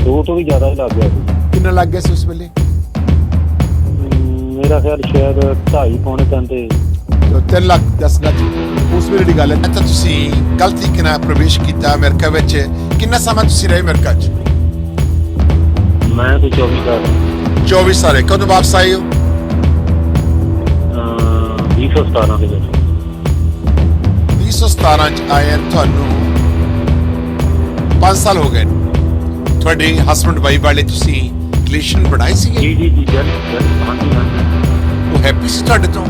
2 ਤੋਂ ਵੀ ਜ਼ਿਆਦਾ ਹੀ ਲੱਗ ਗਿਆ ਸੀ। ਕਿੰਨਾ ਲੱਗ ਗਿਆ ਸੀ ਉਸ ਵੇਲੇ? ਮੇਰਾ ਖਿਆਲ ਸ਼ਾਇਦ 2.5 ਪੌਣੇ 3 ਤੇ 3 ਲੱਖ 10 ਲੱਖ ਉਸ ਵੇਲੇ ਦੀ ਗੱਲ ਹੈ। ਤਾਂ ਤੁਸੀਂ ਗਲਤ ਤਰੀਕੇ ਨਾਲ ਪ੍ਰਵੇਸ਼ ਕੀਤਾ ਅਮਰੀਕਾ ਵਿੱਚ। ਕਿੰਨਾ ਸਮਾਂ ਤੁਸੀਂ ਰਹੇ ਅਮਰੀਕਾ 'ਚ? ਮੈਂ ਕੋਈ 24 ਸਾਲ 24 ਸਾਲ। ਕਦੋਂ ਵਾਪਸ ਆਏ ਹੋ? 2017 ਦੇ ਵਿੱਚ। 2017 ਚ ਆਏ ਤੁਹਾਨੂੰ 5 ਸਾਲ ਹੋ ਗਏ। ਤੁਹਾਡੇ ਹਸਬੰਡ ਵਾਈਫ ਵਾਲੇ ਤੁਸੀਂ ਰਿਲੇਸ਼ਨ ਬਣਾਏ ਸੀਗੇ? ਜੀ ਜੀ ਜੀ ਹਾਂਜੀ ਹਾਂਜੀ। ਉਹ ਹੈਪੀ ਸੀ ਤੁਹਾਡੇ ਤੋਂ?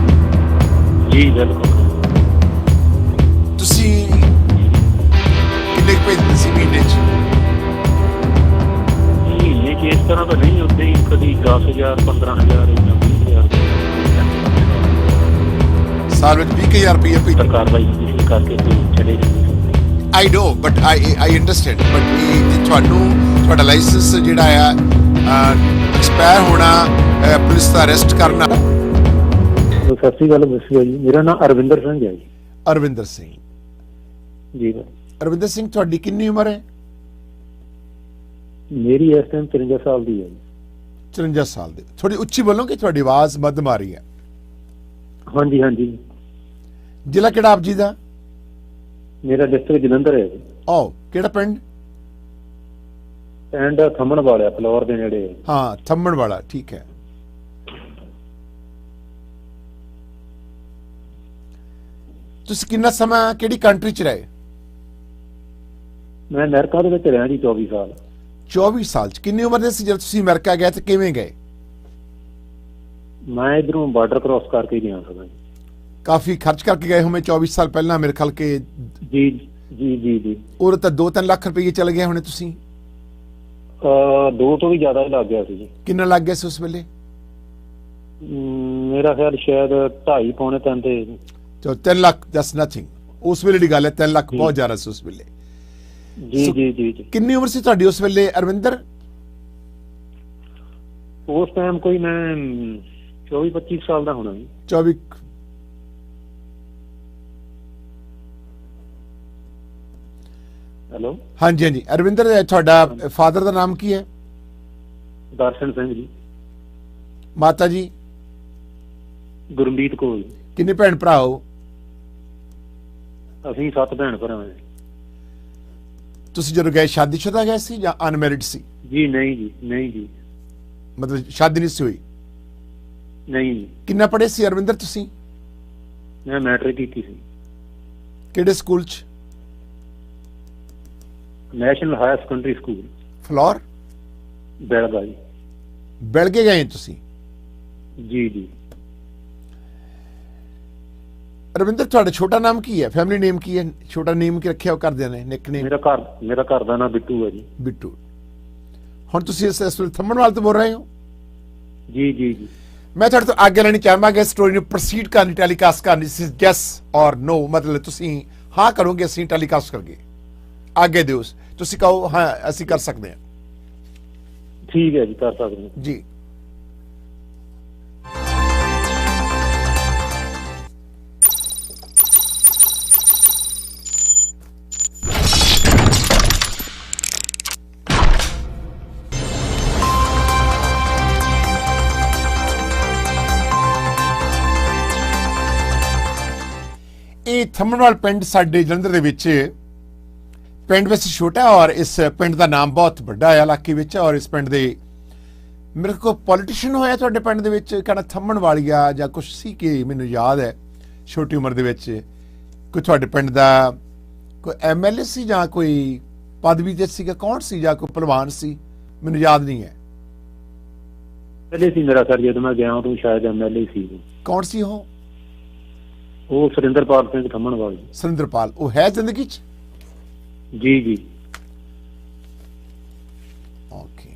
ਜੀ ਬਿਲਕੁਲ। ਤੁਸੀਂ ਕਿੰਨੇ ਕੁ ਭੇਜਦੇ ਸੀ ਮਹੀਨੇ 'ਚ? ਮਹੀਨੇ 'ਚ ਇਸ ਤਰ੍ਹਾਂ ਤਾਂ ਨਹੀਂ, ਉੱਤੇ ਹੀ ਕਦੀ 10,000 15,000 ਜਾਂ 20,000 ਸਾਲ ਵਿੱਚ 20,000 ਰੁਪਏ ਭੇਜ। ਸਰਕਾਰ ਦਾ ਇਸ ਕਰਕੇ ਤੇ ਚਲੇ ਜਾਂਦੇ। ਆਈ ਨੋ ਬਟ ਆਈ ਅੰਡਰਸਟੈਂਡ ਬਟ ਇਹ ਤੁਹਾਨੂੰ ਤੁਹਾਡਾ ਲਾਇਸੈਂਸ ਜਿਹੜਾ ਆ ਐਕਸਪਾਇਰ ਹੋਣਾ, ਪੁਲਿਸ ਦਾ ਅਰੈਸਟ ਕਰਨਾ। ਸਤਿ ਸ਼੍ਰੀ ਅਕਾਲ ਦੱਸਿਓ ਜੀ। ਮੇਰਾ ਨਾਮ ਅਰਵਿੰਦਰ ਸਿੰਘ ਹੈ ਜੀ। ਅਰਵਿੰਦਰ ਸਿੰਘ ਜੀ ਅਰਵਿੰਦਰ ਸਿੰਘ, ਤੁਹਾਡੀ ਕਿੰਨੀ ਉਮਰ ਹੈ? ਮੇਰੀ ਇਸ ਟਾਈਮ 53 ਸਾਲ ਦੀ ਹੈ ਜੀ। 54 ਸਾਲ ਦੇ। ਥੋੜੀ ਉੱਚੀ ਬੋਲੋਗੇ, ਤੁਹਾਡੀ ਆਵਾਜ਼ ਮੱਧਮ ਆ ਰਹੀ ਹੈ। ਹਾਂਜੀ ਹਾਂਜੀ। ਜ਼ਿਲ੍ਹਾ ਕਿਹੜਾ ਆਪ ਜੀ ਦਾ? ਮੇਰਾ ਡਿਸਟ੍ਰਿਕਟ ਜਲੰਧਰ ਹੈ ਜੀ। ਕਿਹੜਾ ਪਿੰਡ? ਪਿੰਡ ਥੰਮਣ ਵਾਲਿਆ, ਫਲੋਰ ਦੇ ਨੇੜੇ। ਹਾਂ, ਥੰਮਣ ਵਾਲਾ, ਠੀਕ ਹੈ। ਤੁਸੀਂ ਕਿੰਨਾ ਸਮਾਂ ਕਿਹੜੀ ਕੰਟਰੀ 'ਚ ਰਹੇ? ਮੈਂ ਅਮਰੀਕਾ ਦੇ ਵਿੱਚ ਰਿਹਾ ਜੀ 24 ਸਾਲ। 24 ਸਾਲ 'ਚ ਕਿੰਨੀ ਉਮਰ ਦੇ ਸੀ ਜਦ ਤੁਸੀਂ ਅਮਰੀਕਾ ਗਏ ਤੇ ਕਿਵੇਂ ਗਏ? ਮੈਂ ਇਧਰੋਂ ਬਾਰਡਰ ਕ੍ਰਾਸ ਕਰਕੇ ਗਿਆ ਸੀਗਾ ਜੀ। ਕਾਫੀ ਖਰਚ ਕਰਕੇ ਗਏ ਹੋਵੇਂ 24 ਸਾਲ ਪਹਿਲਾਂ ਮੇਰੇ ਖਿਆਲ ਕਿ। ਜੀ ਜੀ ਜੀ ਜੀ। ਉਹ ਤਾਂ 2-3 ਲੱਖ ਰੁਪਏ ਚਲੇ ਗਏ ਹੋਣੇ ਤੁਸੀਂ? 2 ਤੋਂ ਵੀ ਜ਼ਿਆਦਾ ਹੀ ਲੱਗ ਗਿਆ ਸੀ ਜੀ। ਕਿੰਨਾ ਲੱਗ ਗਿਆ ਸੀ ਉਸ ਵੇਲੇ? ਮੇਰਾ ਖਿਆਲ ਸ਼ਾਇਦ 2.5 ਪੌਣੇ 3 ਤੇ 3 ਲੱਖ ਦੈਟਸ ਨਥਿੰਗ। ਉਸ ਵੇਲੇ ਦੀ ਗੱਲ ਹੈ, 3 ਲੱਖ ਬਹੁਤ ਜ਼ਿਆਦਾ ਸੀ ਉਸ ਵੇਲੇ। ਜੀ ਜੀ ਜੀ ਜੀ। ਕਿੰਨੀ ਉਮਰ ਸੀ ਤੁਹਾਡੀ ਉਸ ਵੇਲੇ ਅਰਵਿੰਦਰ? ਉਸ ਟਾਈਮ ਕੋਈ ਮੈਂ 24-25 ਸਾਲ ਦਾ ਹੋਣਾ ਜੀ। 24। ਹੈਲੋ। ਹਾਂਜੀ ਹਾਂਜੀ। ਅਰਵਿੰਦਰ, ਤੁਹਾਡਾ ਫਾਦਰ ਦਾ ਨਾਮ ਕੀ ਹੈ? ਦਰਸ਼ਨ ਸਿੰਘ ਜੀ। ਮਾਤਾ ਜੀ? ਗੁਰਮੀਤ ਕੌਰ। ਕਿੰਨੇ ਭੈਣ ਭਰਾ ਹੋ? ਅਸੀਂ 7 ਭੈਣ ਭਰਾ ਹਾਂ। ਤੁਸੀਂ ਜਦੋਂ ਗਏ ਸ਼ਾਦੀशुदा ਗਏ ਸੀ ਜਾਂ ਅਨਮੈਰਿਡ ਸੀ? ਜੀ ਨਹੀਂ ਜੀ, ਨਹੀਂ ਜੀ। ਮਤਲਬ ਸ਼ਾਦੀ ਨਹੀਂ ਸੀ ਹੋਈ? ਨਹੀਂ ਜੀ। ਕਿੰਨਾ ਪੜ੍ਹੇ ਸੀ ਅਰਵਿੰਦਰ ਤੁਸੀਂ? ਮੈਂ ਮੈਟ੍ਰਿਕ ਕੀਤੀ ਸੀ। ਕਿਹੜੇ ਸਕੂਲ 'ਚ? National higher secondary school Phillaur? ਬੈਲਗਾ ਜੀ। ਬੈਲਗੇ ਗਏ ਤੁਸੀਂ? ਜੀ ਜੀ। ਰਵਿੰਦਰ, ਤੁਹਾਡਾ ਛੋਟਾ ਨਾਮ ਕੀ ਹੈ? ਫੈਮਿਲੀ ਨੇਮ ਕੀ ਹੈ? ਛੋਟਾ ਨੇਮ ਕੀ ਰੱਖਿਆ ਉਹ ਕਰਦਿਆਂ ਨੇ? ਨਿਕਨੇਮ? ਮੇਰਾ ਘਰ ਦਾ ਨਾਮ ਬਿੱਟੂ ਹੈ ਜੀ। ਬਿੱਟੂ। ਹੁਣ ਤੁਸੀਂ ਇਸ ਵੇਲੇ ਥੰਮਣਵਾਲ ਤੋਂ ਬੋਲ ਰਹੇ ਹੋ? ਜੀ ਜੀ ਜੀ। ਮੈਂ ਤੁਹਾਡੇ ਤੋਂ ਆਗੇ ਲੈਣੀ ਚਾਹਾਂਗਾ ਇਸ ਸਟੋਰੀ ਨੂੰ ਪ੍ਰੋਸੀਡ ਕਰਨੀ, ਟੈਲੀਕਾਸਟ ਕਰਨੀ। ਦਿਸ ਇਜ਼ ਯੈਸ ਔਰ ਨੋ, ਮਤਲਬ ਤੁਸੀਂ ਹਾਂ ਕਰੋਗੇ, ਅਸੀਂ ਟੈਲੀਕਾਸਟ ਕਰਗੇ। ਆਗੇ ਦਿਓ, ਤੁਸੀਂ ਕਹੋ ਹਾਂ ਅਸੀਂ ਕਰ ਸਕਦੇ ਹਾਂ। ਠੀਕ ਹੈ ਜੀ, ਕਰ ਸਕਦੇ ਹਾਂ ਜੀ। ਇਹ ਥੰਮਣਵਾਲ ਪਿੰਡ ਸਾਡੇ ਜਲੰਧਰ ਦੇ ਵਿੱਚ ਪਿੰਡ ਵੈਸੇ ਛੋਟਾ ਔਰ ਇਸ ਪਿੰਡ ਦਾ ਨਾਮ ਬਹੁਤ ਵੱਡਾ ਹੈ ਇਲਾਕੇ ਵਿੱਚ। ਔਰ ਇਸ ਪਿੰਡ ਦੇ ਮੇਰੇ ਕੋਲ ਪੋਲੀਟੀਸ਼ੀਅਨ ਹੋਇਆ ਤੁਹਾਡੇ ਪਿੰਡ ਦੇ ਵਿੱਚ, ਕਹਿੰਦਾ ਥੰਮਣਵਾਲੀਆ ਜਾਂ ਕੁਛ ਸੀ ਕਿ ਮੈਨੂੰ ਯਾਦ ਹੈ ਛੋਟੀ ਉਮਰ ਦੇ ਵਿੱਚ ਕੋਈ ਤੁਹਾਡੇ ਪਿੰਡ ਦਾ ਕੋਈ MLA ਸੀ ਜਾਂ ਕੋਈ ਪਦਵੀ ਤੇ ਸੀਗਾ? ਕੌਣ ਸੀ? ਜਾਂ ਕੋਈ ਪਹਿਲਵਾਨ ਸੀ? ਮੈਨੂੰ ਯਾਦ ਨਹੀਂ ਹੈ। ਪਹਿਲੇ ਸੀ ਮੇਰਾ ਸਰ, ਜਦੋਂ ਮੈਂ ਗਿਆ ਉਦੋਂ ਸ਼ਾਇਦ MLA ਸੀ। ਕੌਣ ਸੀ ਉਹ? ਉਹ ਸੁਰਿੰਦਰਪਾਲ ਸਿੰਘ ਥੰਮਣਵਾਲ ਜੀ। ਸੁਰਿੰਦਰਪਾਲ। ਉਹ ਹੈ ਜ਼ਿੰਦਗੀ 'ਚ? ਜੀ ਜੀ। ਓਕੇ।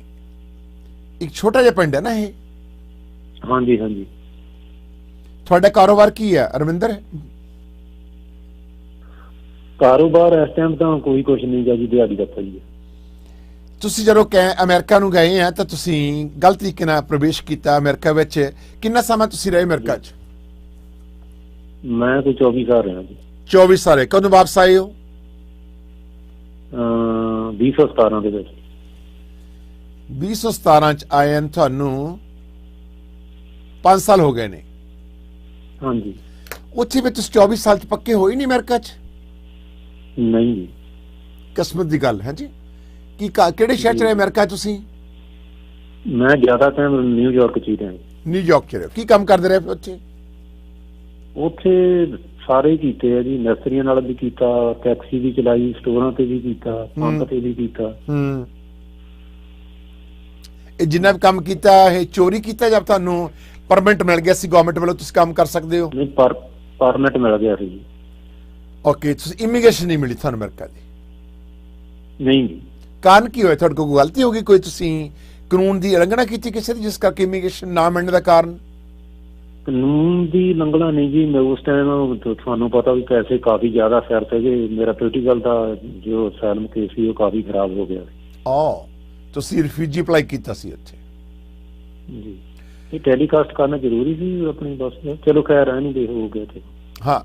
ਇੱਕ ਛੋਟਾ ਜਿਹਾ ਪਿੰਡ ਹੈ ਨਾ ਇਹ? ਹਾਂਜੀ ਹਾਂਜੀ। ਤੁਹਾਡਾ ਕਾਰੋਬਾਰ ਕੀ ਹੈ ਅਰਵਿੰਦਰ? ਕਾਰੋਬਾਰ ਇਸ ਟਾਈਮ ਤਾਂ ਕੋਈ ਕੁਛ ਨਹੀਂ ਗਾ ਜੀ, ਦਿਹਾੜੀ ਦਾ ਜੀ। ਤੁਸੀਂ ਜਦੋਂ ਅਮਰੀਕਾ ਨੂੰ ਗਏ ਆ ਤਾਂ ਤੁਸੀਂ ਗਲਤ ਤਰੀਕੇ ਨਾਲ ਪ੍ਰਵੇਸ਼ ਕੀਤਾ ਅਮਰੀਕਾ ਵਿੱਚ। ਕਿੰਨਾ ਸਮਾਂ ਤੁਸੀਂ ਰਹੇ ਅਮਰੀਕਾ 'ਚ? ਮੈਂ ਕੋਈ 24 ਸਾਲ ਰਿਹਾ ਜੀ। 24 ਸਾਲ। ਕਦੋਂ ਵਾਪਸ ਆਏ ਹੋ? 2017 ਦੇ ਵਿੱਚ। 2017 ਚ ਆਏ ਨੂੰ ਤੁਹਾਨੂੰ 5 ਸਾਲ ਹੋ ਗਏ ਨੇ। ਹਾਂਜੀ। ਉੱਥੇ ਵਿੱਚ ਤੁਸੀਂ 24 ਸਾਲ ਚ ਪੱਕੇ ਹੋਏ ਨਹੀਂ ਅਮਰੀਕਾ ਚ? ਨਹੀਂ ਜੀ। ਕਿਸਮਤ ਦੀ ਗੱਲ ਹੈ ਜੀ। ਕਿਹੜੇ ਸ਼ਹਿਰ ਚ ਰਹੇ ਅਮਰੀਕਾ ਤੁਸੀਂ? ਮੈਂ ਜ਼ਿਆਦਾ ਟਾਈਮ ਨਿਊਯਾਰਕ ਚ ਹੀ ਰਿਹਾ। ਨਿਊਯਾਰਕ ਚ ਰਹੇ। ਕੀ ਕੰਮ ਕਰਦੇ ਰਹੇ ਉੱਥੇ? ਉੱਥੇ ਸਾਰੇ ਹੀ ਕੀਤੇ ਆ ਜੀ, ਨਰਸਰੀਆਂ ਨਾਲ ਵੀ ਕੀਤਾ, ਟੈਕਸੀ ਵੀ ਚਲਾਈ, ਸਟੋਰਾਂ ਤੇ ਵੀ ਕੀਤਾ, ਪੰਪ ਤੇ ਵੀ ਕੀਤਾ। ਇਹ ਜਿੰਨਾ ਵੀ ਕੰਮ ਕੀਤਾ ਇਹ ਚੋਰੀ ਕੀਤਾ ਜਾਂ ਤੁਹਾਨੂੰ ਪਰਮਿਟ ਮਿਲ ਗਿਆ ਸੀ ਗਵਰਨਮੈਂਟ ਵੱਲੋਂ ਤੁਸੀਂ ਕੰਮ ਕਰ ਸਕਦੇ ਹੋ? ਨਹੀਂ, ਪਰਮਿਟ ਮਿਲ ਗਿਆ ਸੀ ਜੀ। ਓਕੇ, ਤੁਸੀਂ ਇਮੀਗ੍ਰੇਸ਼ਨ ਨਹੀਂ ਮਿਲੀ ਤੁਹਾਨੂੰ ਅਮਰੀਕਾ ਦੀ? ਨਹੀਂ ਜੀ। ਕਾਰਨ ਕੀ ਹੋਇਆ? ਤੁਹਾਡੇ ਕੋਲ ਗਲਤੀ ਹੋ ਗਈ ਕੋਈ? ਤੁਸੀਂ ਕਾਨੂੰਨ ਦੀ ਉਲੰਘਣਾ ਕੀਤੀ ਕਿਸੇ ਦੀ ਜਿਸ ਕਰਕੇ ਇਮੀਗ੍ਰੇਸ਼ਨ ਨਾ ਮਿਲਣ ਦਾ ਕਾਰਨ? ਕਾਨੂੰਨ ਦੀ ਉਲੰਘਣਾ ਨਹੀਂ ਜੀ। ਮੈਂ ਉਸ ਟਾਈਮ ਤੁਹਾਨੂੰ ਪਤਾ ਵੀ ਪੈਸੇ ਕਾਫੀ ਜ਼ਿਆਦਾ ਸਿਰ ਸੀਗੇ। ਮੇਰਾ ਪੋਲੀਟੀਕਲ ਦਾ ਜੋ ਅਸਾਈਲਮ ਕੇਸ ਸੀ ਉਹ ਕਾਫੀ ਖਰਾਬ ਹੋ ਗਿਆ। ਤੁਸੀਂ ਰਿਫਿਊਜੀ ਅਪਲਾਈ ਕੀਤਾ ਸੀ ਉੱਥੇ? ਜੀ। ਇਹ ਟੈਲੀਕਾਸਟ ਕਰਨਾ ਜ਼ਰੂਰੀ ਸੀ ਆਪਣੀ ਬੱਸ ਦਾ। ਚਲੋ ਖੈਰ ਐ ਨਹੀਂ ਦੇਖ ਹੋ ਗਿਆ ਤੇ। ਹਾਂ,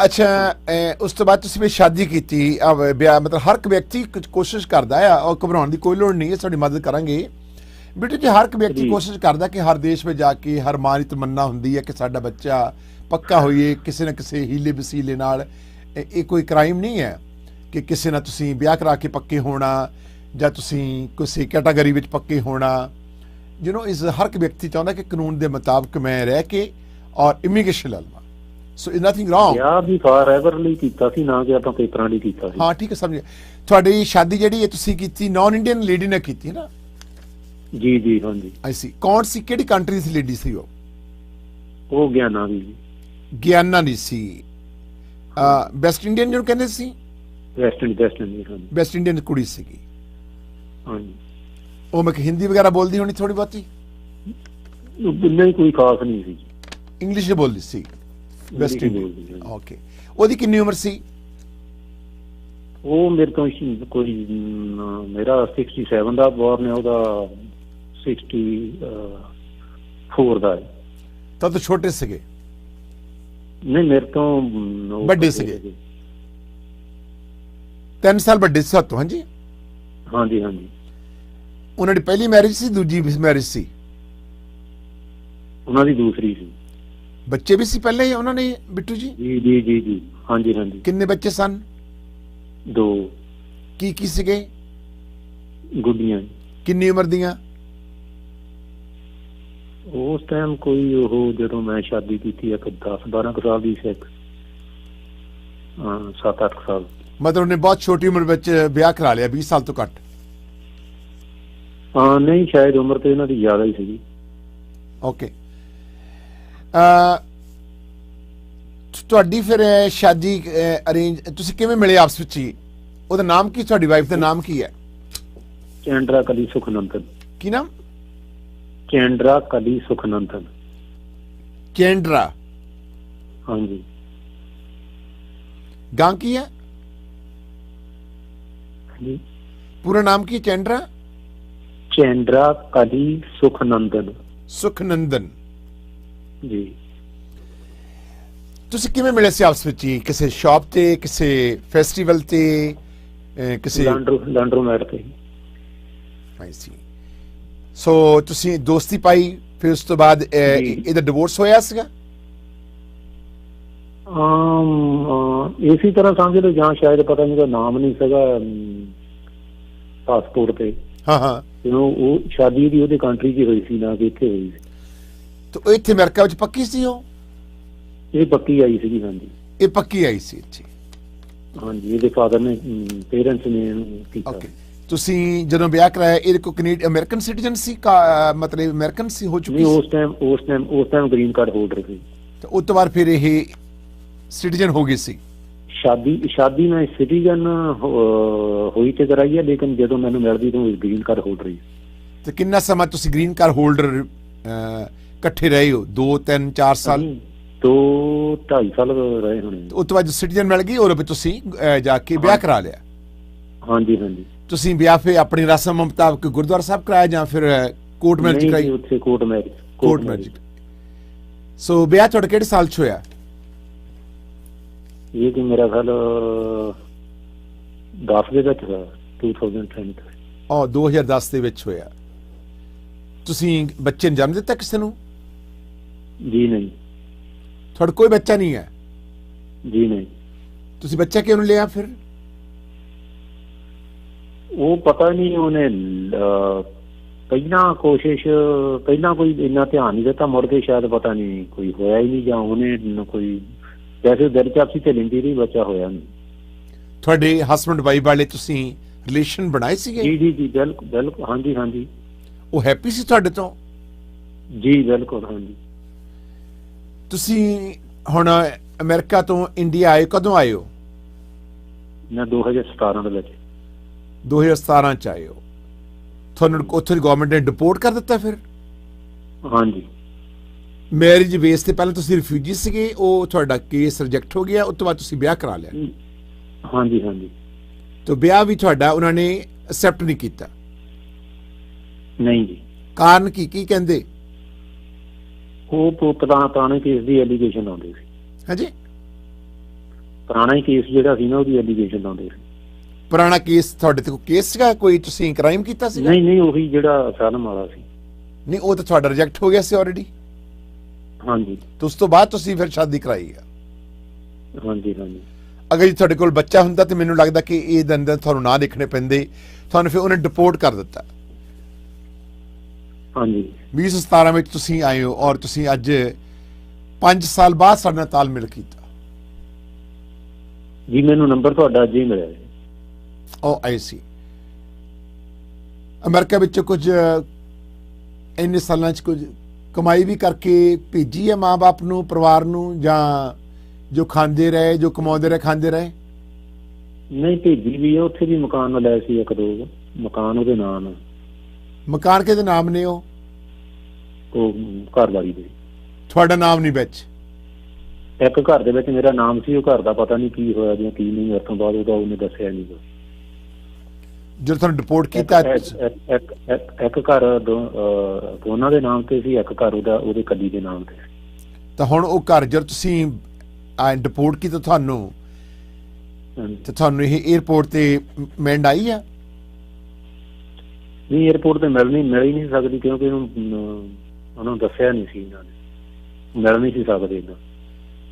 ਅੱਛਾ। ਉਸ ਤੋਂ ਬਾਅਦ ਤੁਸੀਂ ਵੀ ਸ਼ਾਦੀ ਕੀਤੀ। ਮਤਲਬ ਹਰ ਇੱਕ ਵਿਅਕਤੀ ਕੋਸ਼ਿਸ਼ ਕਰਦਾ ਆ, ਔਰ ਘਬਰਾਉਣ ਦੀ ਕੋਈ ਲੋੜ ਨਹੀਂ ਹੈ, ਸਾਡੀ ਮਦਦ ਕਰਾਂਗੇ ਬੇਟੇ ਜੀ। ਹਰ ਇੱਕ ਵਿਅਕਤੀ ਕੋਸ਼ਿਸ਼ ਕਰਦਾ ਕਿ ਹਰ ਦੇਸ਼ ਵਿੱਚ ਜਾ ਕੇ ਹਰ ਮਾਂ ਦੀ ਤਮੰਨਾ ਹੁੰਦੀ ਹੈ ਕਿ ਸਾਡਾ ਬੱਚਾ ਪੱਕਾ ਹੋਈਏ ਕਿਸੇ ਨਾ ਕਿਸੇ ਹੀਲੇ ਵਸੀਲੇ ਨਾਲ। ਇਹ ਕੋਈ ਕ੍ਰਾਈਮ ਨਹੀਂ ਹੈ ਕਿ ਕਿਸੇ ਨਾਲ ਤੁਸੀਂ ਵਿਆਹ ਕਰਾ ਕੇ ਪੱਕੇ ਹੋਣਾ ਜਾਂ ਤੁਸੀਂ ਕਿਸੇ ਕੈਟਾਗਰੀ ਵਿੱਚ ਪੱਕੇ ਹੋਣਾ। ਇਸ ਹਰ ਇੱਕ ਵਿਅਕਤੀ ਚਾਹੁੰਦਾ ਕਿ ਕਾਨੂੰਨ ਦੇ ਮੁਤਾਬਕ ਮੈਂ ਰਹਿ ਕੇ ਔਰ ਇਮੀਗ੍ਰੇਸ਼ਨ ਲੈ ਲਵਾਂ। ਸੋ ਇਜ਼ ਨਥਿੰਗ ਰੋਂਗ। ਵਿਆਹ ਵੀ ਫਾਰਐਵਰ ਲਈ ਕੀਤਾ ਸੀ, ਨਾ ਕਿ ਆਪਾਂ ਪੇਪਰਾਂ ਲਈ ਕੀਤਾ ਸੀ। ਹਾਂ ਠੀਕ ਹੈ, ਸਮਝ। ਤੁਹਾਡੀ ਸ਼ਾਦੀ ਜਿਹੜੀ ਹੈ ਤੁਸੀਂ ਕੀਤੀ ਨਾਨ ਇੰਡੀਅਨ ਲੇਡੀ ਨੇ ਕੀਤੀ ਨਾ? ਜੀ ਜੀ। ਹਾਂਜੀ। ਆਈ ਸੀ। ਕੌਣ ਸੀ, ਕਿਹੜੀ ਕੰਟਰੀ ਦੀ ਲੇਡੀ ਸੀ ਉਹ? ਉਹ ਗਿਆਨਾ ਦੀ ਜੀ। ਗਿਆਨਾ ਦੀ ਸੀ। ਵੈਸਟ ਇੰਡੀਅਨ ਜਿਹਨੂੰ ਕਹਿੰਦੇ ਸੀ? West Indian. ਵੈਸਟ ਇੰਡੀਅਨ ਕੁੜੀ ਸੀਗੀ। ਹਾਂਜੀ। ਉਹ ਮੈਂ ਹਿੰਦੀ ਵਗੈਰਾ ਬੋਲਦੀ ਹੋਣੀ ਥੋੜੀ ਬਹੁਤੀ? ਨਹੀਂ, ਕੋਈ ਖਾਸ ਨਹੀਂ ਸੀ। ਇੰਗਲਿਸ਼ ਬੋਲਦੀ ਸੀ? West Indian. ਓਕੇ। ਉਹਦੀ ਕਿੰਨੀ ਉਮਰ ਸੀ? ਉਹ ਮੇਰੇ ਤੋਂ ਕੋਈ ਮੇਰਾ 67 ਦਾ ਬੋਰਨ ਹੈ, ਉਹਦਾ 64 ਦਾ ਹੈ। ਤਾਂ ਛੋਟੇ ਸੀਗੇ? ਨਹੀਂ, ਮੇਰੇ ਤੋਂ ਵੱਡੇ ਸੀਗੇ। 3 ਸਾਲ ਵੱਡੇ ਸੀ ਤੋਂ? ਹਾਂਜੀ ਹਾਂਜੀ ਹਾਂਜੀ। ਉਹਨਾਂ ਦੀ ਪਹਿਲੀ ਮੈਰਿਜ ਸੀ, ਦੂਜੀ ਮੈਰਿਜ ਸੀ? ਉਹਨਾਂ ਦੀ ਦੂਸਰੀ ਸੀ। ਬੱਚੇ ਵੀ ਸੀ ਪਹਿਲੇ ਉਹਨਾਂ ਨੇ ਬਿੱਟੂ ਜੀ? ਜੀ ਜੀ ਜੀ ਜੀ। ਹਾਂਜੀ ਹਾਂਜੀ। ਕਿੰਨੇ ਬੱਚੇ ਸਨ? 2। ਕੀ ਸੀਗੇ? ਗੁੱਡੀਆਂ। ਕਿੰਨੀ ਉਮਰ ਦੀਆਂ? ਉਸ ਟਾਈਮ ਕੋਈ ਉਹ ਜਦੋਂ ਮੈਂ ਸ਼ਾਦੀ ਕੀਤੀ ਇੱਕ 10-12 ਸਾਲ ਦੀ ਸੀ, 7-8 ਸਾਲ। ਮਤਲਬ ਉਹਨੇ ਬਹੁਤ ਛੋਟੀ ਉਮਰ ਵਿੱਚ ਵਿਆਹ ਕਰਾ ਲਿਆ, 20 ਸਾਲ ਤੋਂ ਘੱਟ? ਨਹੀਂ, ਸ਼ਾਇਦ ਉਮਰ ਤੇ ਇਹਨਾਂ ਦੀ ਜ਼ਿਆਦਾ ਹੀ ਸੀਗੀ। ਓਕੇ। ਤੁਹਾਡੀ ਫਿਰ ਸ਼ਾਦੀ ਅਰੇਂਜ ਤੁਸੀਂ ਕਿਵੇਂ ਮਿਲੇ ਆਪਸ ਵਿੱਚ ਹੀ? ਉਹਦਾ ਨਾਮ ਕੀ, ਤੁਹਾਡੀ ਵਾਈਫ ਦਾ ਨਾਮ ਕੀ ਹੈ? ਚੈਂਡਰਾ ਕਲੀ ਸੁਖਨੰਦਨ। ਕੀ ਨਾਮ? ਚੈਂਡਰਾ ਕਲੀ ਸੁਖਨੰਦਨ। ਕੇਂਡਰਾ? ਹਾਂਜੀ। ਗਾਂ ਕੀ ਹੈ? ਪੂਰਾ ਨਾਮ ਕੀ? ਚੈਂਡਰਾ? ਚੈਂਡਰਾ ਕਲੀ ਸੁਖਨੰਦਨ। ਸੁਖਨੰਦਨ ਜੀ। ਤੁਸੀਂ ਕਿਵੇਂ ਮਿਲੇ ਸੀ ਆਪਸ ਵਿੱਚ ਹੀ? ਕਿਸੇ ਸ਼ਾਪ ਤੇ, ਕਿਸੇ ਫੈਸਟੀਵਲ ਤੇ, ਕਿਸੇ ਲਾਂਡਰੋਮੈਟ ਤੇ? ਆਈ ਸੀ। ਸੋ ਤੁਸੀਂ ਦੋਸਤੀ ਪਾਈ, ਫਿਰ ਉਸ ਤੋਂ ਬਾਅਦ ਇਹਦਾ ਡਿਵੋਰਸ ਹੋਇਆ ਸੀਗਾ? ਇਸੇ ਤਰ੍ਹਾਂ ਸਮਝ ਲਓ, ਜਾਂ ਸ਼ਾਇਦ ਪਤਾ ਨਹੀਂ, ਉਹਦਾ ਨਾਮ ਨਹੀਂ ਸੀਗਾ ਪਾਸਪੋਰਟ ਤੇ। ਹਾਂ। ਉਹ ਸ਼ਾਦੀ ਦੀ ਉਹਦੇ ਕੰਟਰੀ 'ਚ ਹੋਈ ਸੀ, ਨਾ ਕਿ ਇੱਥੇ ਹੋਈ ਸੀ। ਤਾਂ ਇੱਥੇ ਅਮਰੀਕਾ ਵਿੱਚ ਪੱਕੀ ਸੀ ਉਹ? ਇਹ ਪੱਕੀ ਆਈ ਸੀਗੀ। ਹਾਂਜੀ, ਇਹ ਪੱਕੀ ਆਈ ਸੀ ਇੱਥੇ? ਹਾਂਜੀ, ਇਹਦੇ ਫਾਦਰ ਨੇ, ਪੇਰੈਂਟਸ ਨੇ ਕੀਤਾ। ਓਕੇ। ਤੁਸੀਂ ਜਦੋਂ ਵਿਆਹ ਕਰਾਇਆ ਇਹਦੇ ਕੋਲ ਅਮਰੀਕਨ ਸਿਟੀਜ਼ਨ ਸੀ? ਮਤਲਬ ਅਮਰੀਕਨ ਸੀ ਹੋ ਚੁੱਕੀ? ਉਸ ਟਾਈਮ ਗ੍ਰੀਨ ਕਾਰਡ ਹੋਲਡਰ ਸੀ। ਤੇ ਉਸ ਤੋਂ ਬਾਅਦ ਫਿਰ ਇਹ ਸਿਟੀਜ਼ਨ ਹੋ ਗਈ ਸੀ? ਸ਼ਾਦੀ ਮੈਂ ਸਿਟੀਜ਼ਨ ਹੋਈ ਤੇ ਕਰਾਈ ਹੈ, ਲੇਕਿਨ ਜਦੋਂ ਮੈਨੂੰ ਮਿਲਦੀ ਤਾਂ ਗ੍ਰੀਨ ਕਾਰਡ ਹੋਲਡਰ ਹੀ। ਤੇ ਕਿੰਨਾ ਸਮਾਂ ਤੁਸੀਂ ਗ੍ਰੀਨ ਕਾਰਡ ਹੋਲਡਰ ਇਕੱਠੇ ਰਹੇ ਹੋ? 2, 3, 4 ਸਾਲ? 2-2.5 ਸਾਲ ਰਹੇ ਹੋਣੇ। ਉਸ ਤੋਂ ਬਾਅਦ ਸਿਟੀਜ਼ਨ ਮਿਲ ਗਈ, ਉਹਦੇ ਵਿੱਚ ਤੁਸੀਂ ਜਾ ਕੇ ਵਿਆਹ ਕਰਾ ਲਿਆ? ਹਾਂਜੀ ਹਾਂਜੀ। ਤੁਸੀਂ ਵਿਆਹ ਫਿਰ ਆਪਣੀ ਰਸਮ ਮੁਤਾਬਕ ਗੁਰਦੁਆਰਾ ਸਾਹਿਬ ਕਰਾਇਆ ਜਾਂ ਫਿਰ ਕੋਰਟ ਮੈਰਿਜ ਕਰਾਈ? ਉੱਥੇ ਕੋਰਟ ਮੈਰਿਜ। ਸੋ ਵਿਆਹ ਤੁਹਾਡਾ ਕਿਹੜੇ ਸਾਲ 'ਚ ਹੋਇਆ? ਇਹ ਕਿ ਮੇਰਾ ਖਿਆਲ 10 ਦੇ ਵਿੱਚ ਹੋਇਆ, 2010। ਉਹ 2010 ਦੇ ਵਿੱਚ ਹੋਇਆ। ਤੁਸੀਂ ਬੱਚੇ ਨੂੰ ਜਨਮ ਦਿੱਤਾ ਕਿਸੇ ਨੂੰ? ਜੀ ਨਹੀਂ। ਤੁਹਾਡਾ ਕੋਈ ਬੱਚਾ ਨਹੀਂ ਹੈ? ਜੀ ਨਹੀਂ। ਤੁਸੀਂ ਬੱਚਾ ਕਿਉਂ ਨਹੀਂ ਲਿਆ ਫਿਰ? ਉਹ ਪਤਾ ਨਹੀਂ, ਉਹਨੇ ਪਹਿਲਾਂ ਕੋਈ ਇੰਨਾ ਧਿਆਨ ਨਹੀਂ ਦਿੱਤਾ, ਮੁੜ ਕੇ ਸ਼ਾਇਦ ਪਤਾ ਨਹੀਂ ਕੋਈ ਹੋਇਆ ਹੀ ਨਹੀਂ, ਜਾਂ ਉਹਨੇ ਕੋਈ ਵੈਸੇ ਦਿਲਚਸਪੀ ਤੇ ਲੈਂਦੀ ਰਹੀ, ਬੱਚਾ ਹੋਇਆ ਨਹੀਂ। ਤੁਹਾਡੇ ਹਸਬੈਂਡ ਵਾਈਫ ਵਾਲੇ ਤੁਸੀਂ ਰਿਲੇਸ਼ਨ ਬਣਾਏ ਸੀਗੇ? ਜੀ ਜੀ ਜੀ, ਬਿਲਕੁਲ ਬਿਲਕੁਲ, ਹਾਂਜੀ ਹਾਂਜੀ। ਉਹ ਹੈਪੀ ਸੀ ਤੁਹਾਡੇ ਤੋਂ? ਜੀ ਬਿਲਕੁਲ, ਹਾਂਜੀ। ਤੁਸੀਂ ਹੁਣ ਅਮਰੀਕਾ ਤੋਂ ਇੰਡੀਆ ਆਏ, ਕਦੋਂ ਆਏ ਹੋ? ਮੈਂ 2017 ਦੇ ਵਿੱਚ। 2017 ਚ ਆਏ ਹੋ। ਤੁਹਾਨੂੰ ਉੱਥੇ ਦੀ ਗਵਰਨਮੈਂਟ ਨੇ ਡਿਪੋਰਟ ਕਰ ਦਿੱਤਾ ਫਿਰ? ਹਾਂਜੀ। ਮੈਰਿਜ ਬੇਸ ਤੇ ਪਹਿਲਾਂ ਤੁਸੀਂ ਰਿਫਿਊਜੀ ਸੀਗੇ, ਉਹ ਤੁਹਾਡਾ ਕੇਸ ਰਿਜੈਕਟ ਹੋ ਗਿਆ, ਉਸ ਤੋਂ ਬਾਅਦ ਤੁਸੀਂ ਵਿਆਹ ਕਰਾ ਲਿਆ? ਹਾਂਜੀ ਹਾਂਜੀ। ਤਾਂ ਵਿਆਹ ਵੀ ਤੁਹਾਡਾ ਉਹਨਾਂ ਨੇ ਐਕਸੈਪਟ ਨਹੀਂ ਕੀਤਾ? ਨਹੀਂ ਜੀ। ਕਾਰਨ ਕੀ ਕਹਿੰਦੇ? ਉਹ ਪੁਰਾਣੇ ਕੇਸ ਦੀ ਐਲੀਗੇਸ਼ਨ ਆਉਂਦੀ ਸੀ। ਹਾਂਜੀ? ਪੁਰਾਣਾ ਹੀ ਕੇਸ ਜਿਹੜਾ ਸੀ ਨਾ, ਉਹਦੀ ਐਲੀਗੇਸ਼ਨ ਆਉਂਦੀ ਸੀ। ਪੁਰਾਣਾ ਕੇਸ ਤੁਹਾਡੇ ਤੇ ਕੋਈ ਕੇਸ ਸੀਗਾ, ਕੋਈ ਤੁਸੀਂ ਕ੍ਰਾਈਮ ਕੀਤਾ ਸੀ? ਨਹੀਂ, ਉਹੀ ਜਿਹੜਾ ਅਸਾਲਮ ਵਾਲਾ ਸੀ। ਨਹੀਂ, ਉਹ ਤਾਂ ਤੁਹਾਡਾ ਰਿਜੈਕਟ ਹੋ ਗਿਆ ਸੀ ਆਲਰੇਡੀ। ਹਾਂਜੀ। ਤੇ ਉਸ ਤੋਂ ਬਾਅਦ ਤੁਸੀਂ ਫਿਰ ਸ਼ਾਦੀ ਕਰਾਈ ਆ? ਹਾਂਜੀ ਹਾਂਜੀ। ਅਗਰ ਜੀ ਤੁਹਾਡੇ ਕੋਲ ਬੱਚਾ ਹੁੰਦਾ ਤੇ ਮੈਨੂੰ ਲੱਗਦਾ ਕਿ ਇਹ ਦਿਨ ਤੁਹਾਨੂੰ ਨਾ ਦੇਖਣੇ ਪੈਂਦੇ, ਤੁਹਾਨੂੰ ਫਿਰ ਉਹਨੇ ਡਿਪੋਰਟ ਕਰ ਦਿੱਤਾ। ਹਾਂਜੀ। 2017 ਵਿੱਚ ਤੁਸੀਂ ਆਏ ਹੋ ਔਰ ਤੁਸੀਂ ਅੱਜ 5 ਸਾਲ ਬਾਅਦ ਸਾਡੇ ਨਾਲ ਤਾਲਮੇਲ ਕੀਤਾ। ਜੀ ਮੈਨੂੰ ਨੰਬਰ ਤੁਹਾਡਾ ਅੱਜ ਹੀ ਮਿਲਿਆ। ਉਹ ਆਏ ਸੀ ਅਮਰੀਕਾ ਵਿੱਚ, ਕੁਝ ਇੰਨੇ ਸਾਲਾਂ 'ਚ ਕੁਝ ਕਮਾਈ ਵੀ ਕਰਕੇ ਭੇਜੀ ਹੈ ਮਾਂ-ਬਾਪ ਨੂੰ, ਪਰਿਵਾਰ ਨੂੰ, ਜਾਂ ਜੋ ਖਾਂਦੇ ਰਹੇ, ਜੋ ਕਮਾਉਂਦੇ ਰਹੇ ਖਾਂਦੇ ਰਹੇ? ਨਹੀਂ, ਭੇਜੀ ਵੀ ਹੈ। ਉੱਥੇ ਵੀ ਮਕਾਨ ਲਏ ਸੀ, 1-2 ਮਕਾਨ ਉਹਦੇ ਨਾਮ। ਮਕਾਨ ਕਿਹਦੇ ਨਾਮ ਨੇ? ਉਹ ਘਰ ਵਾਲੀ ਦੇ। ਤੁਹਾਡਾ ਨਾਮ ਨਹੀਂ ਵਿੱਚ? ਇੱਕ ਘਰ ਦੇ ਵਿੱਚ ਮੇਰਾ ਨਾਮ ਸੀ, ਉਹ ਘਰ ਦਾ ਪਤਾ ਨਹੀਂ ਕੀ ਹੋਇਆ ਜਾਂ ਕੀ ਨਹੀਂ, ਉਸ ਤੋਂ ਬਾਅਦ ਉਹਨੇ ਦੱਸਿਆ ਨਹੀਂ। ਜਦੋਂ ਤੁਹਾਨੂੰ ਰਿਪੋਰਟ ਕੀਤਾ? ਇੱਕ ਘਰ ਦੋਨਾਂ ਦੇ ਨਾਮ ਤੇ ਸੀ, ਇੱਕ ਘਰ ਉਹਦੇ ਕੱਲੀ ਦੇ ਨਾਮ ਤੇ। ਤਾਂ ਹੁਣ ਉਹ ਘਰ ਜਦੋਂ ਤੁਸੀਂ ਰਿਪੋਰਟ ਕੀਤਾ ਤੁਹਾਨੂੰ, ਤੇ ਤੁਹਾਨੂੰ ਇਹ 에ਅਰਪੋਰਟ ਤੇ ਮੈਂਡ ਆਈ ਆ? ਨਹੀਂ, 에ਅਰਪੋਰਟ ਤੇ ਮਿਲ ਹੀ ਨਹੀਂ ਸਕਦੀ, ਕਿਉਂਕਿ ਉਹਨੂੰ ਦੱਸਿਆ ਨਹੀਂ ਸੀ, ਇਹਨਾਂ ਨੇ ਮਿਲ ਨਹੀਂ ਸੀ ਸਕਦੇ ਇਹਨਾਂ।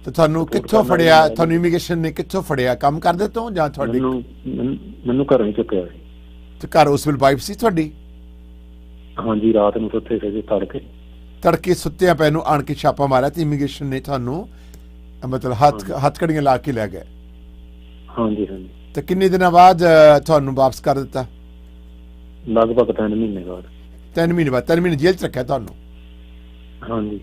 ਤੇ ਤੁਹਾਨੂੰ ਕਿੱਥੋਂ ਫੜਿਆ? ਤੁਹਾਨੂੰ ਇਮੀਗ੍ਰੇਸ਼ਨ ਨੇ ਕਿੱਥੋਂ ਫੜਿਆ? ਕੰਮ ਕਰਦੇ ਤੋਂ ਜਾਂ ਤੁਹਾਡੇ? ਮੈਨੂੰ ਘਰੋਂ ਹੀ ਚੁੱਕਿਆ ਸੀ। ਤੇ ਘਰ ਉਸ ਵੇਲੇ ਵਾਈਫ ਸੀ ਤੁਹਾਡੀ? ਹਾਂਜੀ, ਰਾਤ ਨੂੰ ਸੁੱਤੇ ਸੀਗੇ, ਤੜਕੇ ਸੁੱਤਿਆਂ ਪੈ ਨੂੰ ਆਣ ਕੇ ਛਾਪਾ ਮਾਰਿਆ ਤੇ ਇਮੀਗ੍ਰੇਸ਼ਨ ਨੇ ਤੁਹਾਨੂੰ ਮਤਲਬ ਹੱਥਕੜੀਆਂ ਲਾ ਕੇ ਲੈ ਗਏ? ਹਾਂਜੀ ਹਾਂਜੀ। ਤੇ ਕਿੰਨੇ ਦਿਨਾਂ ਬਾਅਦ ਤੁਹਾਨੂੰ ਵਾਪਸ ਕਰ ਦਿੱਤਾ? ਲਗਭਗ 3 ਮਹੀਨੇ ਬਾਅਦ। 3 ਮਹੀਨੇ ਬਾਅਦ? 3 ਮਹੀਨੇ ਜੇਲ੍ਹ 'ਚ ਰੱਖਿਆ ਤੁਹਾਨੂੰ? ਹਾਂਜੀ।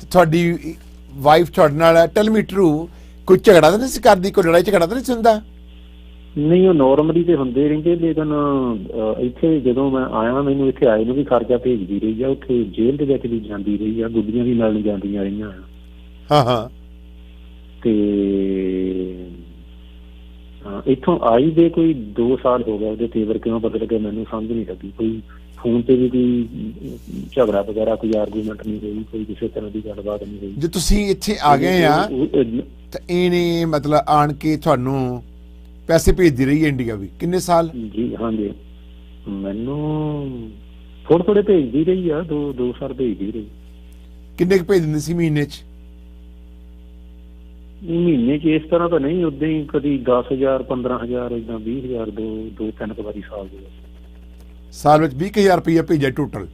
ਤੇ ਤੁਹਾਡੀ ਵਾਈਫ ਤੁਹਾਡੇ ਨਾਲ, ਟੈਲ ਮੀ ਟਰੂ, ਕੋਈ ਝਗੜਾ ਤਾਂ ਨਹੀਂ ਸੀ ਕਰਦੀ? ਕੋਈ ਲੜਾਈ ਝਗੜਾ ਤਾਂ ਨਹੀਂ ਸੀ ਹੁੰਦਾ? ਨਹੀਂ, ਉਹ ਨੋਰਮਲੀ ਤੇ ਹੁੰਦੇ ਰਹਿੰਦੇ, ਲੇਕਿਨ ਇੱਥੇ ਜਦੋਂ ਮੈਂ ਆਇਆ, ਮੈਨੂੰ ਇੱਥੇ ਆਏ ਨੂੰ ਵੀ ਖਰਚਾ ਭੇਜਦੀ ਰਹੀ ਆ, ਉੱਥੇ ਜੇਲ੍ਹ ਦੇ ਵਿੱਚ ਵੀ ਜਾਂਦੀ ਰਹੀ ਆ, ਗੁੱਡੀਆਂ ਵੀ ਨਾਲ ਜਾਂਦੀਆਂ ਰਹੀਆਂ। ਹਾਂ ਹਾਂ। ਤੇ ਇੱਥੋਂ ਆਈ ਦੇ ਕੋਈ 2 ਸਾਲ ਹੋ ਗਏ, ਉਹਦੇ ਤੇਵਰ ਕਿਉਂ ਬਦਲ ਗਏ ਮੈਨੂੰ ਸਮਝ ਨਹੀਂ ਲੱਗੀ। ਕੋਈ ਫੋਨ ਤੇ ਵੀ ਕੋਈ ਝਗੜਾ ਵਗੈਰਾ, ਕੋਈ ਆਰਗੂਮੈਂਟ ਨਹੀਂ ਹੋਈ, ਕੋਈ ਕਿਸੇ ਤਰ੍ਹਾਂ ਦੀ ਗੱਲਬਾਤ ਨਹੀਂ ਹੋਈ। ਜੇ ਤੁਸੀਂ ਇੱਥੇ ਆ ਗਏ ਆ ਤਾਂ ਇਹਨੇ ਮਤਲਬ ਆਣ ਕੇ ਤੁਹਾਨੂੰ ਪੈਸੇ ਭੇਜਦੀ ਰਹੀ ਇੰਡੀਆ ਵੀ ਕਿੰਨੇ ਸਾਲ? ਜੀ ਹਾਂਜੀ, ਮੈਨੂੰ ਥੋੜੇ ਭੇਜਦੀ ਰਹੀ ਆ, 2 ਸਾਲ ਭੇਜਦੀ ਰਹੀ। ਕਿੰਨੇ ਕੁ ਭੇਜ ਦਿੰਦੇ ਸੀ ਮਹੀਨੇ 'ਚ? ਮਹੀਨੇ 'ਚ ਇਸ ਤਰ੍ਹਾਂ ਤਾਂ ਨਹੀਂ, ਉਦਾਂ ਹੀ ਕਦੀ 10,000, 15,000, ਏਦਾਂ 20,000, 2-3 ਵਾਰੀ ਸਾਲ ਦੇ ਵਿੱਚ। ਸਾਲ ਵਿੱਚ 20,000 ਰੁਪਇਆ ਭੇਜਿਆ ਟੋਟਲ?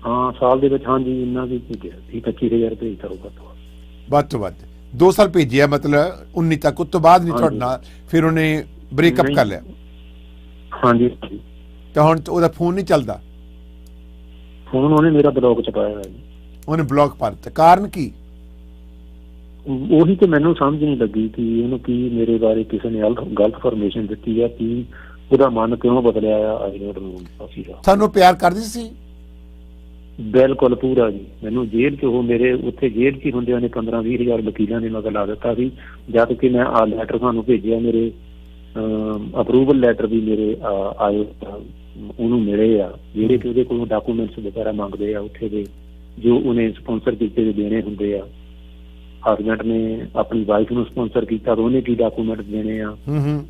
ਹਾਂ, ਸਾਲ ਦੇ ਵਿੱਚ। ਹਾਂਜੀ, ਇੰਨਾ ਵੀ ਭੇਜਿਆ, 25,000 ਭੇਜਦਾ ਹੋਊਗਾ ਵੱਧ ਤੋਂ ਵੱਧ। 2 ਸਾਲ ਭੇਜਿਆ ਮਤਲਬ 19 ਤੱਕ। ਉਸ ਤੋਂ ਬਾਅਦ ਨਹੀਂ ਤੁਹਾਡੇ ਨਾਲ ਫਿਰ ਉਹਨੇ ਬ੍ਰੇਕਅਪ ਕਰ ਲਿਆ? ਹਾਂਜੀ। ਤਾਂ ਹੁਣ ਉਹਦਾ ਫੋਨ ਨਹੀਂ ਚੱਲਦਾ? ਫੋਨ ਉਹਨੇ ਮੇਰਾ ਬਲੌਕ ਚ ਪਾਇਆ ਹੈ। ਉਹਨੇ ਬਲੌਕ ਪਾ ਦਿੱਤਾ? ਕਾਰਨ ਕੀ? ਉਹੀ ਤੇ ਮੈਨੂੰ ਸਮਝ ਨਹੀਂ ਲੱਗੀ ਕਿ ਇਹਨੂੰ ਕੀ ਮੇਰੇ ਬਾਰੇ ਕਿਸੇ ਨੇ ਗਲਤ ਇਨਫੋਰਮੇਸ਼ਨ ਦਿੱਤੀ ਹੈ, ਕਿ ਉਹਦਾ ਮਨ ਕਿਉਂ ਬਦਲਿਆ ਆ। I don't know. ਤੁਹਾਨੂੰ ਪਿਆਰ ਕਰਦੀ ਸੀ? ਬਿਲਕੁਲ ਪੂਰਾ ਜੀ। ਮੈਨੂੰ ਜੇਲ੍ਹ 'ਚ ਉਹ ਮੇਰੇ ਉੱਥੇ ਜੇਲ੍ਹ 'ਚ ਹੀ ਹੁੰਦਿਆਂ ਨੇ 15-20,000 ਵਕੀਲਾਂ ਨੇ ਮਗਰ ਲਾ ਦਿੱਤਾ ਸੀ। ਜਦ ਕਿ ਮੈਂ ਆ ਲੈਟਰ ਤੁਹਾਨੂੰ ਭੇਜਿਆ, ਮੇਰੇ ਅਪਰੂਵਲ ਲੈਟਰ ਵੀ ਮੇਰੇ ਆਏ, ਉਹਨੂੰ ਮਿਲੇ ਆ, ਜਿਹੜੇ ਕਿ ਉਹਦੇ ਕੋਲੋਂ ਡਾਕੂਮੈਂਟਸ ਵਗੈਰਾ ਮੰਗਦੇ ਆ ਉੱਥੇ ਦੇ, ਜੋ ਉਹਨੇ ਸਪੋਂਸਰ ਕੀਤੇ ਦੇ ਦੇਣੇ ਹੁੰਦੇ ਆ। ਹਸਬੈਂਡ ਨੇ ਆਪਣੀ ਵਾਈਫ ਨੂੰ ਸਪਾਂਸਰ ਕੀਤਾ ਤਾਂ ਉਹਨੇ ਕੀ ਡਾਕੂਮੈਂਟ ਦੇਣੇ ਆ,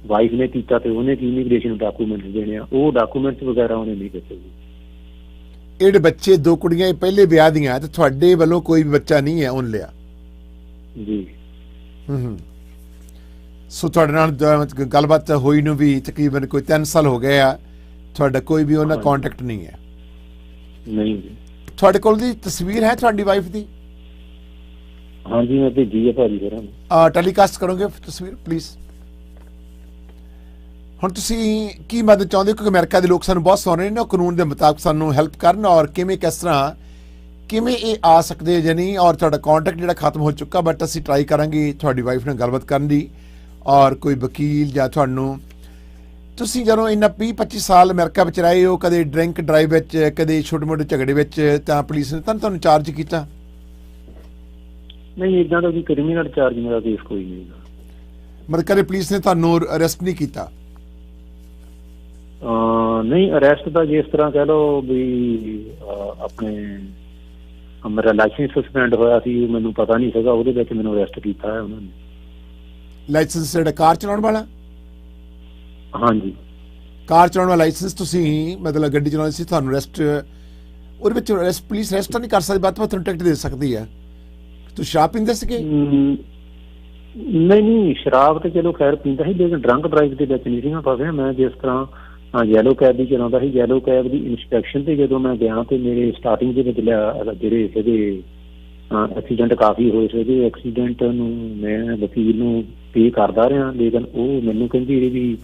ਵਾਈਫ ਨੇ ਕੀਤਾ ਤੇ ਉਹਨੇ ਕੀ ਇਮੀਗ੍ਰੇਸ਼ਨ ਡਾਕੂਮੈਂਟ ਦੇਣੇ ਆ, ਉਹ ਡਾਕੂਮੈਂਟਸ ਵਗੈਰਾ ਉਹਨੇ ਨਹੀਂ ਦਿੱਤੇ ਜੀ। ਇਹ ਜਿਹੜੇ ਬੱਚੇ 2 ਕੁੜੀਆਂ ਪਹਿਲੇ ਵਿਆਹ ਦੀਆਂ ਤੇ ਤੁਹਾਡੇ ਵੱਲੋਂ ਕੋਈ ਵੀ ਬੱਚਾ ਨਹੀਂ ਹੈ ਉਹਨ ਲਿਆ ਜੀ। ਸੋ ਤੁਹਾਡੇ ਨਾਲ ਗੱਲਬਾਤ ਹੋਈ ਨੂੰ ਵੀ ਤਕਰੀਬਨ ਕੋਈ 3 ਸਾਲ ਹੋ ਗਏ ਆ, ਤੁਹਾਡਾ ਕੋਈ ਵੀ ਉਹਨਾਂ ਕੰਟੈਕਟ ਨਹੀਂ ਹੈ? ਨਹੀਂ ਜੀ। ਤੁਹਾਡੇ ਕੋਲ ਦੀ ਤਸਵੀਰ ਹੈ ਤੁਹਾਡੀ ਵਾਈਫ ਦੀ? ਹਾਂਜੀ ਮੈਂ ਭੇਜੀ ਹੈ ਭਾਜੀ ਫਿਰ। ਟੈਲੀਕਾਸਟ ਕਰੋਗੇ ਤਸਵੀਰ ਪਲੀਜ਼? ਹੁਣ ਤੁਸੀਂ ਕੀ ਮਦਦ ਚਾਹੁੰਦੇ ਹੋ? ਕਿਉਂਕਿ ਅਮਰੀਕਾ ਦੇ ਲੋਕ ਸਾਨੂੰ ਬਹੁਤ ਸੁਣ ਰਹੇ ਨੇ, ਉਹ ਕਾਨੂੰਨ ਦੇ ਮੁਤਾਬਕ ਸਾਨੂੰ ਹੈਲਪ ਕਰਨ, ਔਰ ਕਿਵੇਂ ਕਿਸ ਤਰ੍ਹਾਂ ਕਿਵੇਂ ਇਹ ਆ ਸਕਦੇ ਜਾਂ ਨਹੀਂ। ਔਰ ਤੁਹਾਡਾ ਕੰਟੈਕਟ ਜਿਹੜਾ ਖਤਮ ਹੋ ਚੁੱਕਾ, ਬਟ ਅਸੀਂ ਟਰਾਈ ਕਰਾਂਗੇ ਤੁਹਾਡੀ ਵਾਈਫ ਨਾਲ ਗੱਲਬਾਤ ਕਰਨ ਦੀ, ਔਰ ਕੋਈ ਵਕੀਲ ਜਾਂ ਤੁਹਾਨੂੰ। ਤੁਸੀਂ ਜਦੋਂ ਇੰਨਾ 20-25 ਸਾਲ ਅਮਰੀਕਾ ਵਿੱਚ ਰਹੇ ਹੋ, ਕਦੇ ਡਰਿੰਕ ਡਰਾਈਵ ਵਿੱਚ, ਕਦੇ ਛੋਟੇ ਮੋਟੇ ਝਗੜੇ ਵਿੱਚ, ਤਾਂ ਪੁਲਿਸ ਨੇ ਤੁਹਾਨੂੰ ਚਾਰਜ ਕੀਤਾ? ਨਹੀਂ, ਇੱਦਾਂ ਦਾ ਕੋਈ ਕ੍ਰਿਮੀਨਲ ਚਾਰਜ ਮੇਰਾ ਕੇਸ ਕੋਈ ਨਹੀਂ। ਮਤਲਬ ਕਦੇ ਪੁਲਿਸ ਨੇ ਤੁਹਾਨੂੰ ਅਰੈਸਟ ਨਹੀਂ ਕੀਤਾ? ਨਹੀਂ, ਅਰੈਸਟ ਤਾਂ ਜਿਸ ਤਰ੍ਹਾਂ ਕਹਿ ਲਓ ਵੀ ਆਪਣੇ ਮੇਰਾ ਲਾਇਸੈਂਸ ਸਸਪੈਂਡ ਹੋਇਆ ਸੀ, ਮੈਨੂੰ ਪਤਾ ਨਹੀਂ ਸੀਗਾ, ਉਹਦੇ ਵਿੱਚ ਮੈਨੂੰ ਅਰੈਸਟ ਕੀਤਾ ਹੈ ਉਹਨਾਂ ਨੇ। ਲਾਇਸੈਂਸ ਜਿਹੜਾ ਕਾਰ ਚਲਾਉਣ ਵਾਲਾ? ਹਾਂਜੀ, ਕਾਰ ਚਲਾਉਣ ਵਾਲਾ ਲਾਇਸੈਂਸ ਤੁਸੀਂ ਮਤਲਬ ਗੱਡੀ ਚਲਾਉਣੀ ਸੀ, ਤੁਹਾਨੂੰ ਅਰੈਸਟ, ਉਹਦੇ ਵਿੱਚ ਅਰੈਸਟ ਪੁਲਿਸ ਅਰੈਸਟ ਤਾਂ ਨਹੀਂ ਕਰ ਸਕਦੀ, ਬਾਅਦ ਵਿੱਚ ਤੁਹਾਨੂੰ ਟਿਕਟ ਦੇ ਸਕਦੀ ਹੈ। ਤੁਸੀਂ ਸ਼ਰਾਬ ਪੀਂਦੇ ਸੀਗੇ? ਨਹੀਂ, ਸ਼ਰਾਬ ਤੇ ਚਲੋ ਖੈਰ ਪੀਂਦਾ ਸੀ, ਲੇਕਿਨ ਡਰੰਕ ਡਰਾਈਵ ਦੇ ਵਿੱਚ ਨਹੀਂ ਸੀ ਨਾ ਫਸਿਆ ਮੈਂ। ਜਿਸ ਤਰ੍ਹਾਂ ਯੈਲੋ ਕੈਬ ਵੀ ਚਲਾਉਂਦਾ ਸੀ, ਯੈਲੋ ਕੈਬ ਦੀ ਇਨਸਪੈਕਸ਼ਨ ਤੇ ਜਦੋਂ ਮੈਂ ਗਿਆ ਤੇ ਮੇਰੇ ਸਟਾਰਟਿੰਗ ਦੇ ਵਿੱਚ ਜਿਹੜੇ ਸੀਗੇ ਐਕਸੀਡੈਂਟ ਕਾਫੀ ਹੋਏ ਸੀਗੇ, ਐਕਸੀਡੈਂਟ ਨੂੰ ਮੈਂ ਵਕੀਲ ਨੂੰ ਪੇ ਕਰਦਾ ਰਿਹਾ, ਲੇਕਿਨ ਉਹ ਮੈਨੂੰ ਕਹਿੰਦੀ ਰਹੀ ਵੀ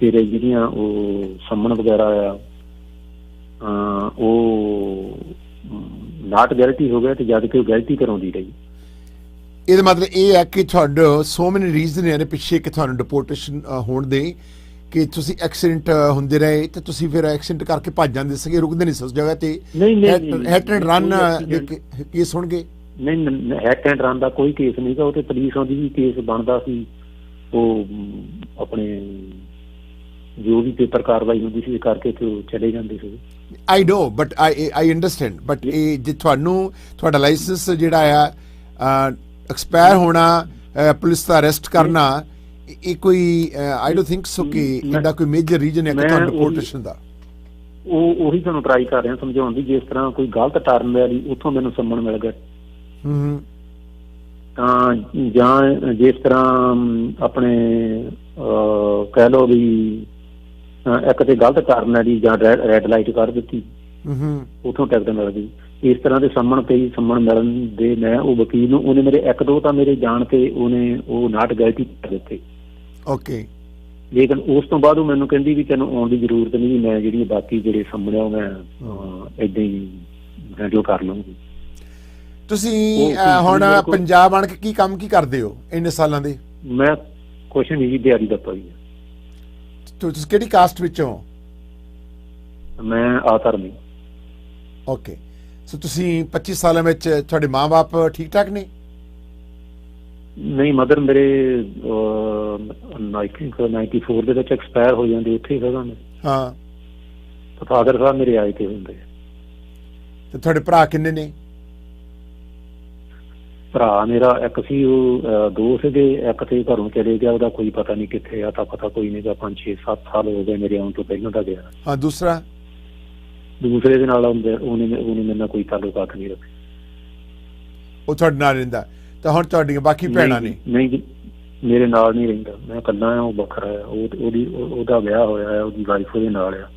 ਤੇਰੇ ਜਿਹੜੀਆਂ ਉਹ ਸੰਮਣ ਵਗੈਰਾ ਆ ਉਹ ਨਾਟ ਗੈਲਟੀ ਹੋ ਗਿਆ, ਤੇ ਜਦ ਕਿ ਉਹ ਗਲਤੀ ਕਰਾਉਂਦੀ ਰਹੀ। ਇਹਦਾ ਮਤਲਬ ਇਹ ਹੈ ਕਿ ਤੁਹਾਡੇ ਸੋ ਮੈਨੀ ਰੀਜ਼ਨ ਨੇ ਪਿੱਛੇ ਕਿ ਤੁਹਾਨੂੰ ਡਿਪੋਰਟੇਸ਼ਨ ਹੋਣ ਦੇ, ਕਿ ਤੁਸੀਂ ਐਕਸੀਡੈਂਟ ਹੁੰਦੇ ਰਹੇ ਤੇ ਤੁਸੀਂ ਫਿਰ ਐਕਸੀਡੈਂਟ ਕਰਕੇ ਭੱਜ ਜਾਂਦੇ ਸੀਗੇ, ਰੁਕਦੇ ਨਹੀਂ ਸੀ ਉਸ ਜਗ੍ਹਾ ਤੇ, ਹਿੱਟ ਐਂਡ ਰਨ ਕੇਸ ਹੋਣਗੇ? ਨਹੀਂ, ਹਿੱਟ ਐਂਡ ਰਨ ਦਾ ਕੋਈ ਕੇਸ ਨਹੀਂ ਗਾ, ਉਹ ਤੇ ਪੁਲਿਸ ਆਉਂਦੀ ਵੀ ਕੇਸ ਬਣਦਾ ਸੀ, ਉਹ ਆਪਣੇ ਜੋ ਵੀ ਪੇਪਰ ਕਾਰਵਾਈ ਹੁੰਦੀ ਸੀ ਕਰਕੇ ਤੇ ਚਲੇ ਜਾਂਦੇ ਸੀ। ਆਈ ਨੋ, ਬਟ ਆਈ ਅੰਡਰਸਟੈਂਡ, ਬਟ ਇਹ ਜੇ ਤੁਹਾਨੂੰ ਤੁਹਾਡਾ ਲਾਇਸੈਂਸ ਜਿਹੜਾ ਆ ਐਕਸਪਾਇਰ ਹੋਣਾ, ਪੁਲਿਸ ਦਾ ਅਰੈਸਟ ਕਰਨਾ, ਇਹ ਕੋਈ ਆਈ ਡੋਨਟ ਥਿੰਕ ਸੋ ਕਿ ਇਹਦਾ ਕੋਈ ਮੇਜਰ ਰੀਜ਼ਨ ਹੈ ਕਿ ਤੁਹਾਨੂੰ ਡਿਪੋਰਟੇਸ਼ਨ ਦਾ? ਉਹੀ ਤੁਹਾਨੂੰ ਟਰਾਈ ਕਰ ਰਿਹਾ ਸਮਝਾਉਣ ਦੀ। ਜਿਸ ਤਰ੍ਹਾਂ ਕੋਈ ਗਲਤ ਟਰਨ ਵਾਲੀ ਉੱਥੋਂ ਮੈਨੂੰ ਸੰਮਣ ਮਿਲ ਗਿਆ, ਤਾਂ ਜਾਂ ਜਿਸ ਤਰ੍ਹਾਂ ਆਪਣੇ ਕਹਿ ਲਓ ਵੀ ਇੱਕ ਤੇ ਗਲਤ ਟਰਨ ਵਾਲੀ ਜਾਂ ਰੈਡ ਲਾਈਟ ਕਰ ਦਿੱਤੀ, ਉੱਥੋਂ ਟਿਕਟ ਮਿਲ ਗਈ। ਇਸ ਤਰ੍ਹਾਂ ਦੇ ਸੰਮਣ ਕਈ ਸੰਮਣ ਮਿਲਣ ਦੇ ਮੈਂ ਉਹ ਵਕੀਲ ਨੂੰ, ਉਹਨੇ ਮੇਰੇ 1-2 ਤਾਂ ਮੇਰੇ ਜਾਣ ਤੇ ਉਹਨੇ ਉਹ ਨਾਟ ਗਲਤੀ ਕਰ ਦਿੱਤੇ। ਓਕੇ, ਲੇਕਿਨ ਉਸ ਤੋਂ ਬਾਅਦ ਉਹ ਮੈਨੂੰ ਕਹਿੰਦੀ ਵੀ ਤੈਨੂੰ ਆਉਣ ਦੀ ਜ਼ਰੂਰਤ ਨਹੀਂ, ਮੈਂ ਜਿਹੜੀ ਬਾਕੀ ਜਿਹੜੇ ਸੰਮਣ ਆ ਮੈਂ ਏਦਾਂ ਹੀ ਹੈਂਡਲ ਕਰ ਲਵਾਂਗੀ। ਤੁਸੀਂ ਹੁਣ ਪੰਜਾਬ ਆਣ ਕੇ ਕੀ ਕਰਦੇ ਹੋ ਇੰਨੇ ਸਾਲਾਂ ਦੇ? ਮੈਂ ਕੁਛ ਨਹੀਂ ਜੀ, ਦਿਹਾੜੀ ਦਾ ਪਾਈ। ਤੁਸੀਂ ਕਿਹੜੀ ਕਾਸਟ ਵਿੱਚੋਂ? ਮੈਂ ਆਧਾਰਮੀ। ਓਕੇ, ਸੋ ਤੁਸੀਂ 25 ਸਾਲਾਂ ਵਿੱਚ ਤੁਹਾਡੇ ਮਾਂ-ਬਾਪ ਠੀਕ ਠਾਕ ਨੇ? ਨਹੀਂ, ਮਦਰ ਮੇਰੇ 94 ਦੇ ਵਿੱਚ ਐਕਸਪਾਇਰ ਹੋ ਜਾਂਦੇ, ਉੱਥੇ ਹੀ ਹੈਗਾ ਮੈਂ। ਹਾਂ, ਫਾਦਰ ਸਾਹਿਬ ਮੇਰੇ ਆਏ ਤੇ ਹੁੰਦੇ। ਤੇ ਤੁਹਾਡੇ ਭਰਾ ਕਿੰਨੇ ਨੇ? ਭਰਾ ਮੇਰਾ ਇੱਕ ਸੀ, ਉਹ 2 ਸੀਗੇ, ਇੱਕ ਤੇ ਘਰੋਂ ਚਲੇ ਗਿਆ, ਉਹਦਾ ਕੋਈ ਪਤਾ ਨਹੀਂ ਕਿੱਥੇ ਆ, ਤਾਂ ਪਤਾ ਕੋਈ ਨਹੀਂ ਗਾ। 5-6-7 ਸਾਲ ਹੋ ਗਏ ਮੇਰੇ ਆਉਣ ਤੋਂ ਪਹਿਲਾਂ ਦਾ ਗਿਆ। ਹਾਂ, ਦੂਸਰੇ ਦੇ ਨਾਲ ਉਹਨੇ ਮੇਰੇ ਨਾਲ ਕੋਈ ਤਾਲੁਕਾਤ ਨਹੀਂ ਰੱਖਿਆ। ਉਹ ਤੁਹਾਡੇ ਨਾਲ ਰਹਿੰਦਾ? ਤਾਂ ਹੁਣ ਤੁਹਾਡੀਆਂ ਬਾਕੀ ਭੈਣਾਂ ਨੇ? ਨਹੀਂ, ਮੇਰੇ ਨਾਲ ਨਹੀਂ ਰਹਿੰਦਾ, ਮੈਂ ਇਕੱਲਾ ਆ, ਉਹ ਵੱਖਰਾ ਆ। ਉਹਦਾ ਵਿਆਹ ਹੋਇਆ ਆ, ਉਹਦੀ ਵਾਈਫ ਉਹਦੇ ਨਾਲ ਆ,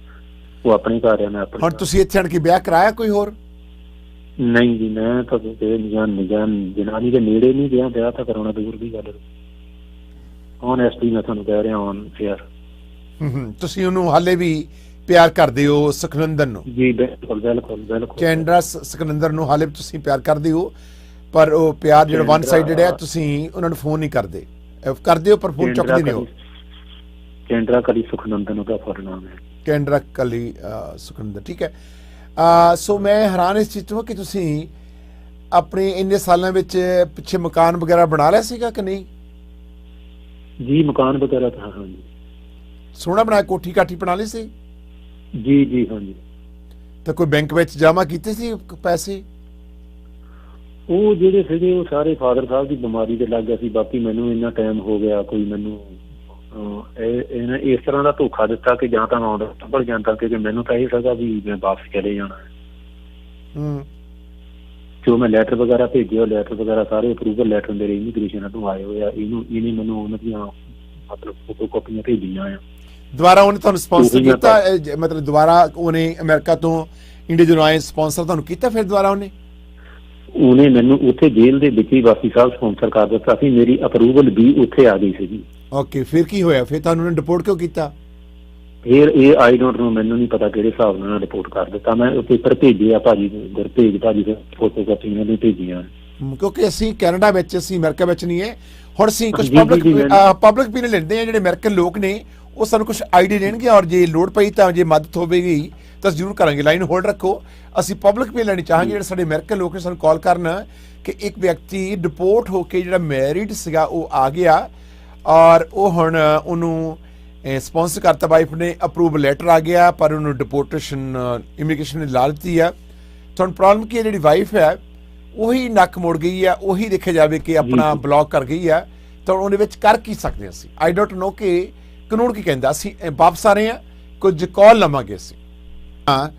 ਉਹ ਆਪਣੇ ਘਰ ਆ, ਮੈਂ ਆਪਣੇ। ਹੁਣ ਤੁਸੀਂ ਇੱਥੇ ਆਣ ਕੇ ਵਿਆਹ ਕਰਾਇਆ ਕੋਈ ਹੋਰ? ਨਹੀਂ ਜੀ, ਮੈਂ ਤਾਂ ਜਨਾਨੀ ਦੇ ਨੇੜੇ ਨਹੀਂ ਗਿਆ, ਵਿਆਹ ਤਾਂ ਕਰਾਉਣਾ ਦੂਰ ਦੀ ਗੱਲ। ਓਨੈਸਟਲੀ ਮੈਂ ਤੁਹਾਨੂੰ ਕਹਿ ਰਿਹਾ, ਔਨ ਫੇਅਰ। ਤੁਸੀਂ ਉਹਨੂੰ ਹਾਲੇ ਵੀ ਪਿਆਰ ਕਰਦੇ ਹੋ, ਸੁਖਨੰਦਰ ਨੂੰ? ਜੀ ਬਿਲਕੁਲ ਬਿਲਕੁਲ ਬਿਲਕੁਲ। ਕੈਨਰਾ ਸੁਖਨੰਦਰ ਨੂੰ ਹਾਲੇ ਤੁਸੀਂ ਪਿਆਰ ਕਰਦੇ ਹੋ, ਪਰ ਉਹ ਪਿਆਰ ਜਿਹੜਾ ਵਨ ਸਾਈਡਡ ਹੈ, ਤੁਸੀਂ ਉਹਨਾਂ ਨੂੰ ਫੋਨ ਨਹੀਂ ਕਰਦੇ ਹੋ, ਪਰ ਫੋਨ ਚੁੱਕਦੇ ਨਹੀਂ ਹੋ? ਕੈਨਰਾ ਕਲੀ ਸੁਖਨੰਦਰ ਉਹਦਾ ਫੁੱਲ ਨਾਮ ਹੈ। ਕੈਨਰਾ ਕਲੀ ਸੁਖਨੰਦਰ, ਠੀਕ ਹੈ। ਸੋ ਮੈਂ ਹੈਰਾਨ ਇਸ ਚੀਜ਼ ਤੋਂ ਕਿ ਤੁਸੀਂ ਆਪਣੇ ਇੰਨੇ ਸਾਲਾਂ ਵਿੱਚ ਪਿੱਛੇ ਮਕਾਨ ਵਗੈਰਾ ਬਣਾ ਲਿਆ ਸੀਗਾ ਕਿ ਨਹੀਂ? ਜੀ ਮਕਾਨ ਵਗੈਰਾ ਤਾਂ ਹਾਂਜੀ, ਸੋਹਣਾ ਬਣਾਇਆ, ਕੋਠੀ ਕਾਠੀ ਬਣਾ ਲਈ ਸੀ? ਜੀ ਹਾਂਜੀ। ਤਾਂ ਕੋਈ ਬੈਂਕ ਵਿੱਚ ਜਮ੍ਹਾਂ ਕੀਤੇ ਸੀ ਪੈਸੇ? ਉਹ ਜਿਹੜੇ ਸੀਗੇ ਉਹ ਸਾਰੇ ਫਾਦਰ ਸਾਹਿਬ ਦੀ ਬਿਮਾਰੀ ਦੇ ਲੱਗ ਗਿਆ ਸੀ। ਬਾਕੀ ਮੈਨੂੰ ਇੰਨਾ ਟਾਈਮ ਹੋ ਗਿਆ, ਕੋਈ ਮੈਨੂੰ ਇਸ ਤਰ੍ਹਾਂ ਦਾ ਧੋਖਾ ਦਿੱਤਾ ਕਿ ਜਾਂ ਤਾਂ ਮੈਂ ਆਉਂਦਾ ਸੰਭਲ ਜਾਂਦਾ, ਕਿ ਮੈਨੂੰ ਤਾਂ ਇਹ ਸੀਗਾ ਵੀ ਮੈਂ ਵਾਪਸ ਚਲੇ ਜਾਣਾ। ਜੋ ਮੈਂ ਲੈਟਰ ਵਗੈਰਾ ਭੇਜਿਆ, ਲੈਟਰ ਵਗੈਰਾ ਸਾਰੇ ਅਪਰੂਵਲ ਲੈਟਰ ਮੇਰੇ ਇਮੀਗ੍ਰੇਸ਼ਨ ਤੋਂ ਆਏ ਹੋਏ ਆ। ਇਹਨੇ ਮੈਨੂੰ ਉਹਨਾਂ ਦੀਆਂ ਮਤਲਬ ਫੋਟੋ ਕਾਪੀਆਂ ਭੇਜੀਆਂ ਆ। ਦੁਬਾਰਾ ਉਹਨੇ ਤੁਹਾਨੂੰ ਸਪਾਂਸਰ ਕੀਤਾ, ਮਤਲਬ ਦੁਬਾਰਾ ਉਹਨੇ ਅਮਰੀਕਾ ਤੋਂ ਇੰਡੀਆ ਜਦੋਂ ਆਏ ਸਪਾਂਸਰ ਤੁਹਾਨੂੰ ਕੀਤਾ? ਫਿਰ ਦੁਬਾਰਾ ਉਹਨੇ ਮੈਨੂੰ ਉੱਥੇ ਜੇਲ੍ਹ ਦੇ ਵਿੱਚ ਹੀ ਵਾਸੀ ਸਾਹਿਬ ਸਪਾਂਸਰ ਕਰ ਦਿੱਤਾ ਸੀ। ਮੇਰੀ ਅਪਰੂਵਲ ਵੀ ਉੱਥੇ ਆ ਗਈ ਸੀਗੀ। ਓਕੇ, ਫਿਰ ਕੀ ਹੋਇਆ? ਫਿਰ ਤੁਹਾਨੂੰ ਉਹਨੇ ਡਿਪੋਰਟ ਕਿਉਂ ਕੀਤਾ? ਫਿਰ ਇਹ ਆਈ ਡੋਂਟ ਨੋ, ਮੈਨੂੰ ਨਹੀਂ ਪਤਾ ਕਿਹੜੇ ਹਿਸਾਬ ਨਾਲ ਰਿਪੋਰਟ ਕਰ ਦਿੱਤਾ। ਮੈਂ ਉਹ ਪੇਪਰ ਭੇਜਿਆ ਭਾਜੀ, ਗੁਰਤੇਜ ਭਾਜੀ ਦੇ ਫੋਟੋ ਕਾਪੀਆਂ ਨੇ ਭੇਜੀਆਂ। ਕਿਉਂਕਿ ਅਸੀਂ ਕੈਨੇਡਾ ਵਿੱਚ, ਅਸੀਂ ਅਮਰੀਕਾ ਵਿੱਚ ਨਹੀਂ ਹੈ। ਹੁਣ ਅਸੀਂ ਕੁਝ ਪਬਲਿਕ ਵੀ ਲੈਂਦੇ ਆ। ਜਿਹੜੇ ਅਮਰੀਕਨ ਲੋਕ ਨੇ ਉਹ ਸਾਨੂੰ ਕੁਝ ਆਈਡੀਆ ਦੇਣਗੇ, ਔਰ ਜੇ ਲੋੜ ਪਈ ਤਾਂ ਜੇ ਮਦਦ ਹੋਵੇਗੀ ਤਾਂ ਜ਼ਰੂਰ ਕਰਾਂਗੇ। ਲਾਈਨ ਹੋਲਡ ਰੱਖੋ, ਅਸੀਂ ਪਬਲਿਕ ਵੀ ਲੈਣੀ ਚਾਹਾਂਗੇ। ਜਿਹੜੇ ਸਾਡੇ ਅਮਰੀਕਨ ਲੋਕ ਨੇ ਸਾਨੂੰ ਕਾਲ ਕਰਨ ਕਿ ਇੱਕ ਵਿਅਕਤੀ ਡਿਪੋਰਟ ਹੋ ਕੇ ਜਿਹੜਾ ਮੈਰਿਡ ਸੀਗਾ ਉਹ ਆ ਗਿਆ, ਔਰ ਉਹ ਹੁਣ ਉਹਨੂੰ ਸਪਾਂਸਰ ਕਰਤਾ, ਵਾਈਫ ਨੇ ਅਪਰੂਵਲ ਲੈਟਰ ਆ ਗਿਆ, ਪਰ ਉਹਨੂੰ ਡਿਪੋਰਟੇਸ਼ਨ ਇਮੀਗ੍ਰੇਸ਼ਨ ਨੇ ਲਾ ਦਿੱਤੀ ਆ। ਤੁਹਾਨੂੰ ਪ੍ਰੋਬਲਮ ਕੀ ਹੈ? ਜਿਹੜੀ ਵਾਈਫ ਹੈ ਉਹੀ ਨੱਕ ਮੁੜ ਗਈ ਆ, ਉਹੀ ਦੇਖਿਆ ਜਾਵੇ ਕਿ ਆਪਣਾ ਬਲੌਕ ਕਰ ਗਈ ਆ, ਤਾਂ ਉਹਦੇ ਵਿੱਚ ਕਰ ਕੀ ਸਕਦੇ ਅਸੀਂ? ਆਈ ਡੋਂਟ ਨੋ ਕਿ ਕਾਨੂੰਨ ਕੀ ਕਹਿੰਦਾ। ਅਸੀਂ ਵਾਪਸ ਆ ਰਹੇ ਹਾਂ, ਕੁਝ ਕਾਲ ਲਵਾਂਗੇ ਅਸੀਂ। ਹਾਂ,